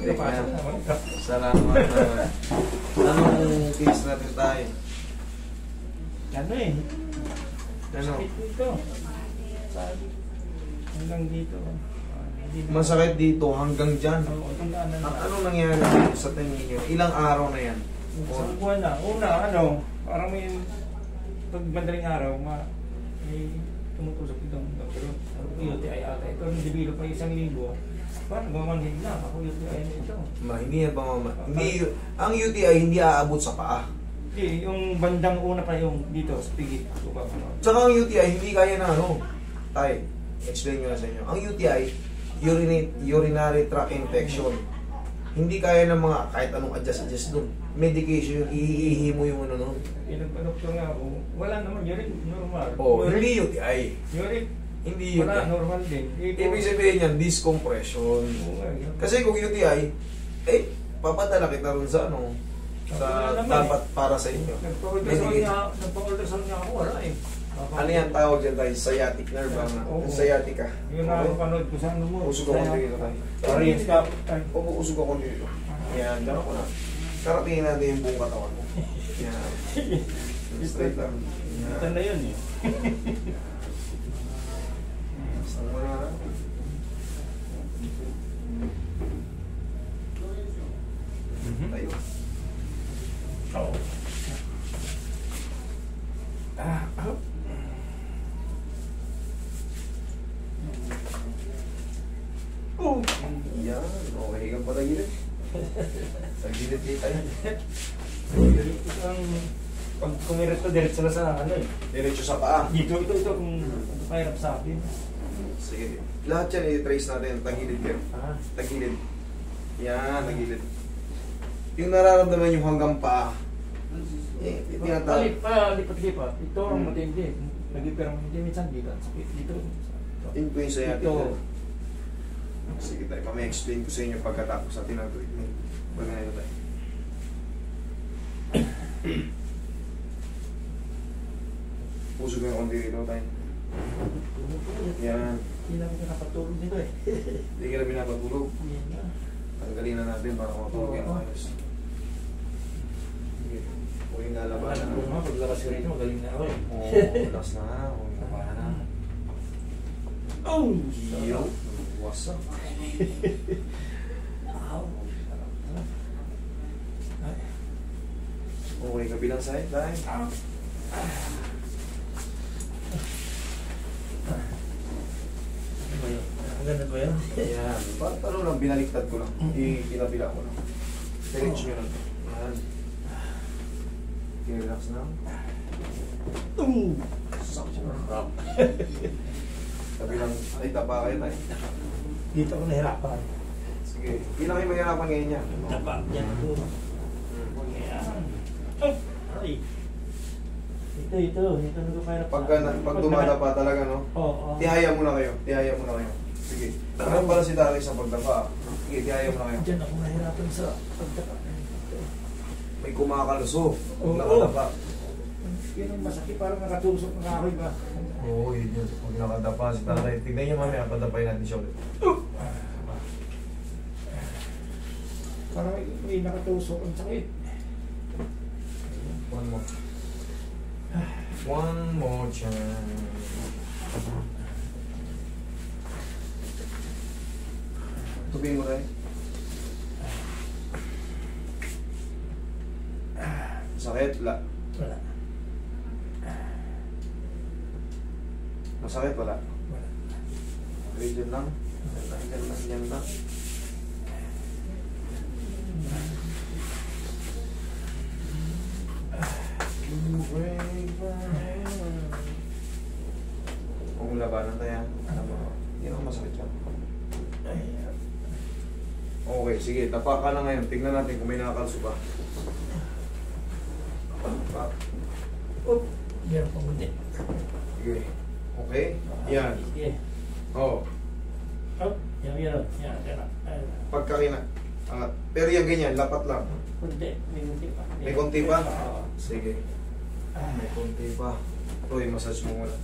Tingnan. Salamat naman. Anong case natin tayo? Ano eh? Ano? Sakit dito. Hanggang dito. Masakit dito hanggang dyan. Oo, tandaan na. Anong nangyari dito sa tingin niyo? Ilang araw na yan? Isang buwan na. Una, ano, parang may pag madaling araw, may tumutusok itong pero UTI ata. Ito, nabilo pa 1,000. Parang gumamanhig na. Ako UTI na ito. Hindi yan ba mama? Hindi, ang UTI hindi aabot sa paa. Hindi, yung bandang una pa yung dito, sa pigit. Tsaka ang UTI hindi kaya na ano. Tay, explain ko na sa inyo. Ang UTI, urinary tract infection. Hindi kaya ng mga kahit anong adjust doon. Medication, ihihi mo yung ano nun. Pinagpa-doktor nga ako, wala naman, urine normal. Oh, hindi UTI. Urine, Hindi wala, UTI. normal din. Ibig sabihin yan, discompression. Oo, Kasi kung UTI, papadala kita rin sa ano, sa dapat para sa inyo. Nagpa-ultrasound nga ako, wala eh. Ano yan tawag dyan tayo? Sciatic nerve ang sciatica. Yun na ako panood ko sa ano mo. Usog ako dito tayo. Parehas ka. Oo, usog ako dito. Yan, gano'n ko na. Karatingin natin yung buong katawan mo. Yan. Straight lang. Ito na yun eh. Saan mo na? Tayo. Oo. Oh! Yan. Okay kang patagilid. Tagilid din tayo. Ito ang pag kumirit ko, diretso na sa ano eh. Diretso sa paa. Ito kung pahirap sa akin. Sige. Lahat yan i-trace natin. Tagilid kayo. Tagilid. Yan, tagilid. Yung nararamdaman yung hanggang paa. Lipat. Ito ang matindi. Nag-iperang hindi. Minsan dito. Sakit dito. Yun po yung sciatic Ito. nerve. Sige tayo, pama-explain ko sa inyo pagkatapos sa tinag-treatment. Pag ganito tayo. Puso ko yung konti dito tayo. Yan. Hindi na ako nakapatulog dito eh. Hindi ka na pinapatulog. Yan na. Tanggalin na natin para matulog yung ayos. Sige. Huwag yung lalabanan. Alam ko nga, paglabas ko rito, magaling na ako eh. Oo, last na. Huwag yung kapahan na. Oh! Yo. Wasak. Okay, kabilang side tayo. Ang ganda ba yun? Ayan. Ano lang, binaliktad ko lang. Ikinabila ko lang. Diretso nyo lang. Ayan. Okay, relax na. Sarap. Kabilang, ay tapa kayo tayo. Dito ako nahirapan. Sige. Ilang kayo mahirapan ngayon niya? Tapa. Yan ako. Yan. Ay. Ito. Ito na ko kaya. Pag dumadapa talaga, no? Oo. Tihaya muna kayo. Tihaya muna kayo. Sige. Ano pala si Dari sa pagdapa? Sige, tihaya muna kayo. Diyan ako nahirapan sa pagtapa. May kumakaluso. Oo. Nakadapa. Yun ang masakit, parang nakatusok ng ako'y ba? Oo, yun yun. Pag nakadapa si Tatay, tignan niyo mamaya, padapay natin siya ulit. Parang may nakatusok ang sakit. One more. One more chance. Tubihin mo tayo. Sakit? Wala. Wala. Masakit? Wala. Wala. Okay, dyan lang. Dyan lang. Huwag mong labanan tayo. Yan ang masakit yan. Okay, sige. Tapa ka na ngayon. Tignan natin kung may nakakalso pa. Oh, meron pang hindi. Sige. Okay? Yan. Sige. Oo. Oh, yan. Pagkakina. Pero yan ganyan, lapat lang. Kunti, may kunti pa. May konti pa? Oo. Sige. May konti pa. Ito, i-massage mo muna.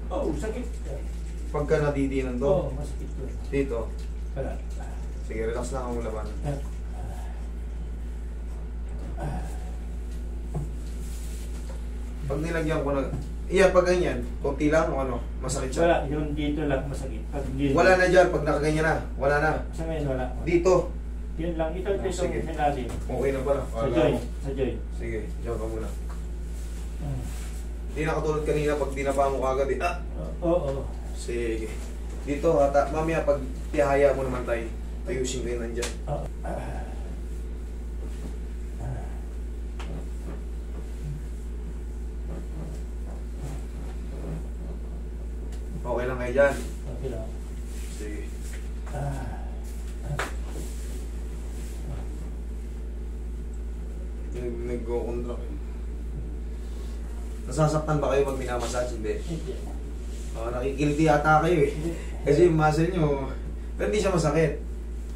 Oh, sakit. Pagka nadidinan to, Oh, masakit ko. dito. Wala. Sige, relax lang ang laban. Pag nilagyan ko na, iya, pag ganyan, konti lang o ano, masakit siya. Wala, yun dito lang masakit. Pag dito, Wala na dyan, pag nakaganyan na, wala na. sa ngayon wala. Dito, Yun lang, ito Sige. sa natin. okay na pala. Sa Wala joint, mo. sa joint. Sige, diyan ka muna. Hindi na katulad kanina pag dinapa mo kagad eh. Ah! Oo. Sige. Dito, ata, mamaya pag tihaya mo naman tayo, ayusin ko yun nandyan. Okay lang kayo dyan. Okay lang. Sige. Nag-go-contract eh. Nasasaktan ba kayo pag minamassage? Hindi. Hindi. Nakikiliti ata kayo eh. Kasi yung muscle nyo, pero hindi siya masakit.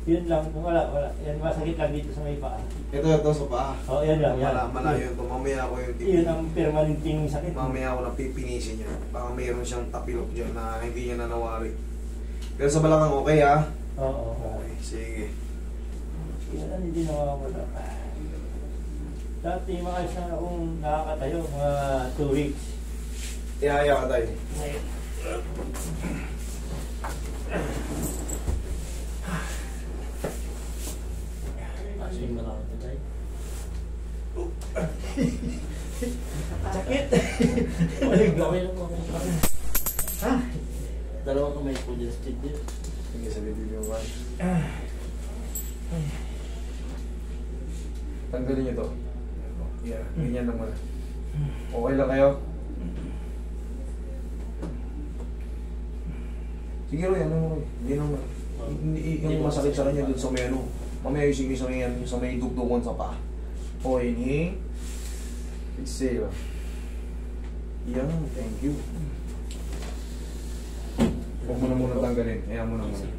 Yun lang, wala. Yan, masakit lang dito sa may paa. Ito sa paa. Oo, yan lang. Malayo ito. Mamaya ako yung Yun ang permanenteng sakit. Mamaya ako nang pipinisin niya. Baka mayroon siyang tapilok dyan na hindi niya nanawari. Pero sa balakang okay ha? Oo. Okay, sige. Yan, hindi nawawala. Dati mga isa akong nakakatayo, mga 2 weeks. Ihaya ka tayo. Asin mo lang ito tayo. Sakit! Walig gawin lang mo. Ha? Dalawang kamay po dyan sa din. Sige, sa bibig mo ba? Tanggalin niyo to. Yeah, ganyan naman. Okay lang kayo? Sige Roy, ano mo Roy? Hindi naman. Hindi yung masakit sa kanya dun sa may ano. Mamaya yung sige sa may dugtungan sa paa. O, inhale. Exhale. Yan, thank you. Huwag mo na muna tanggalin. Ayan mo na muna.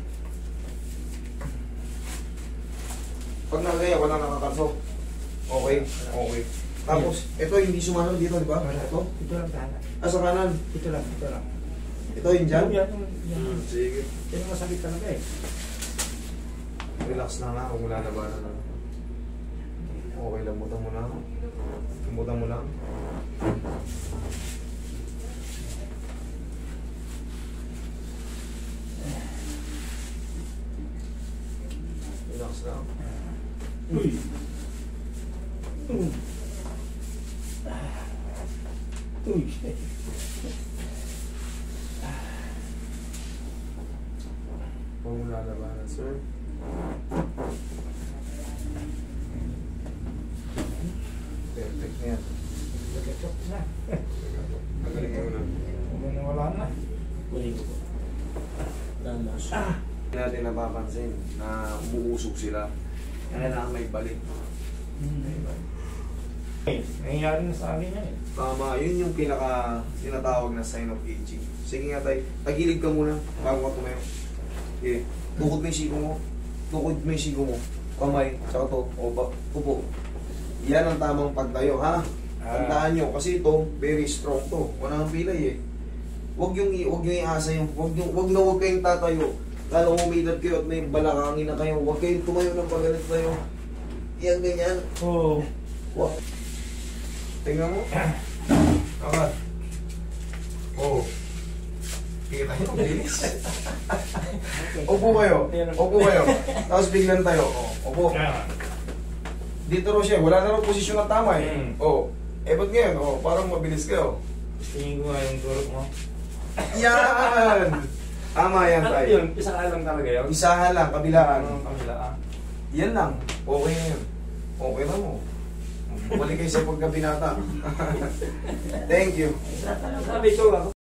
Pag nakagaya, wala nakakalso. Okay, okay. Tapos, ito hindi sumanod dito, di ba? Ito? Ito lang tahan. Sa kanan. Ito lang. Ito yung dyan? Yan. Sige. Yan ang masakit talaga eh. Relax na lang, kung wala na ba na. Okay, lambutan mo lang. Lambutan mo lang. Relax lang. Uy. Uy. Kung wala na ba na, sir? Perfect na yan. Nagkachok na. Magaling mo na. Wala na. Kunin ko po. Damas. Hindi natin napapansin na umuusog sila. Kailangan may balik. Nangyayari na sa akin yan eh. Tama, yun yung pinaka tinatawag na sign of aging. Sige nga tayo, tagilid ka muna bago ka tumayo. Okay. Tukod mo yung sigo mo. Tukod mo yung sigo mo. Kamay, tsaka to, upo. Yan ang tamang pagtayo, ha? Tandaan nyo, kasi ito, very strong to. Wala nang pilay eh. Huwag yung iasa yung, huwag kayong tatayo. Lalo umidad kayo at may balakangin na kayo. Huwag kayong tumayo ng pagalit tayo. Yan, ganyan. Oo. Wow. Tingnan mo. Akat. Oo. Kita nyo, bilis. Upo kayo. Upo kayo. Tapos biglan tayo. Upo. Dito ro siya. Wala na rin posisyon na tama eh. Oo. Eh, ba't ngayon? Parang mabilis kayo. Tingin ko nga yung turok mo. Yan! Tama yan Ano tayo. yun? Isa ka lang talaga yun? Isahan lang, kabilaan. Ano ang kabila? Yan lang. Okay na yun. Okay na mo. Balik kayo sa pagkabinata. Thank you. Sabi ko ako.